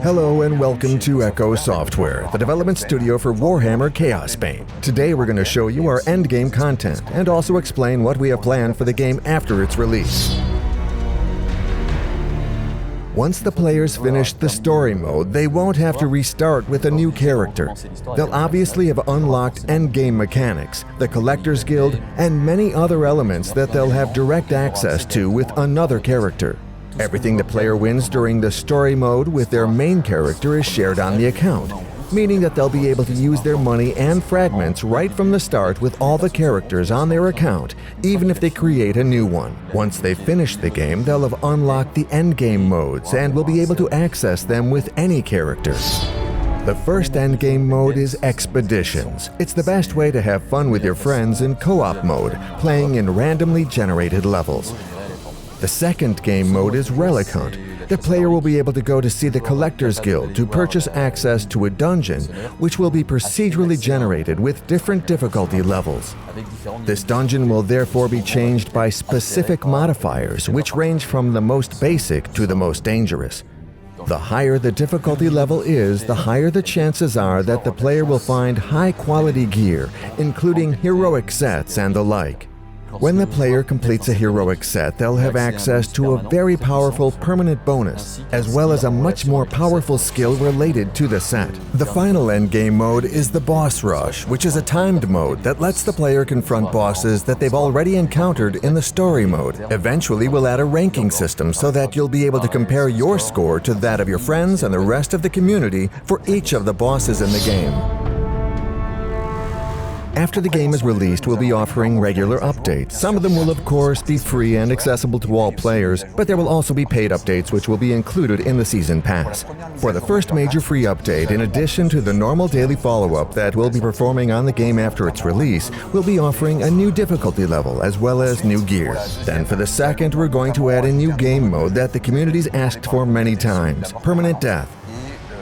Hello and welcome to Echo Software, the development studio for Warhammer Chaosbane. Today we're going to show you our endgame content and also explain what we have planned for the game after its release. Once the players finish the story mode, they won't have to restart with a new character. They'll obviously have unlocked endgame mechanics, the Collector's Guild, and many other elements that they'll have direct access to with another character. Everything the player wins during the story mode with their main character is shared on the account, meaning that they'll be able to use their money and fragments right from the start with all the characters on their account, even if they create a new one. Once they finish the game, they'll have unlocked the endgame modes and will be able to access them with any character. The first endgame mode is Expeditions. It's the best way to have fun with your friends in co-op mode, playing in randomly generated levels. The second game mode is Relic Hunt. The player will be able to go to see the Collector's Guild to purchase access to a dungeon, which will be procedurally generated with different difficulty levels. This dungeon will therefore be changed by specific modifiers, which range from the most basic to the most dangerous. The higher the difficulty level is, the higher the chances are that the player will find high-quality gear, including heroic sets and the like. When the player completes a heroic set, they'll have access to a very powerful permanent bonus, as well as a much more powerful skill related to the set. The final endgame mode is the Boss Rush, which is a timed mode that lets the player confront bosses that they've already encountered in the story mode. Eventually, we'll add a ranking system so that you'll be able to compare your score to that of your friends and the rest of the community for each of the bosses in the game. After the game is released, we'll be offering regular updates. Some of them will of course be free and accessible to all players, but there will also be paid updates which will be included in the Season Pass. For the first major free update, in addition to the normal daily follow-up that we'll be performing on the game after its release, we'll be offering a new difficulty level as well as new gear. Then for the second, we're going to add a new game mode that the community's asked for many times, Permanent Death.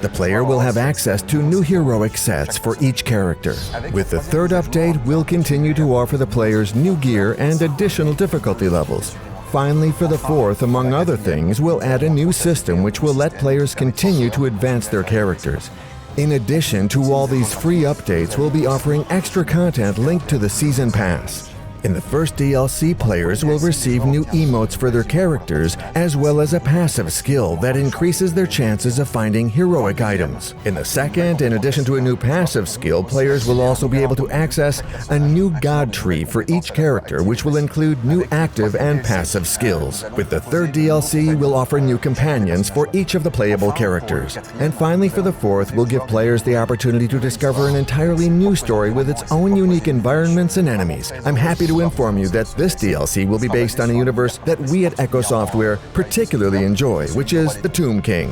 The player will have access to new heroic sets for each character. With the third update, we'll continue to offer the players new gear and additional difficulty levels. Finally, for the fourth, among other things, we'll add a new system which will let players continue to advance their characters. In addition to all these free updates, we'll be offering extra content linked to the Season Pass. In the first DLC, players will receive new emotes for their characters, as well as a passive skill that increases their chances of finding heroic items. In the second, in addition to a new passive skill, players will also be able to access a new god tree for each character, which will include new active and passive skills. With the third DLC, we'll offer new companions for each of the playable characters. And finally, for the fourth, we'll give players the opportunity to discover an entirely new story with its own unique environments and enemies. I'm happy to inform you that this DLC will be based on a universe that we at Echo Software particularly enjoy, which is the Tomb King.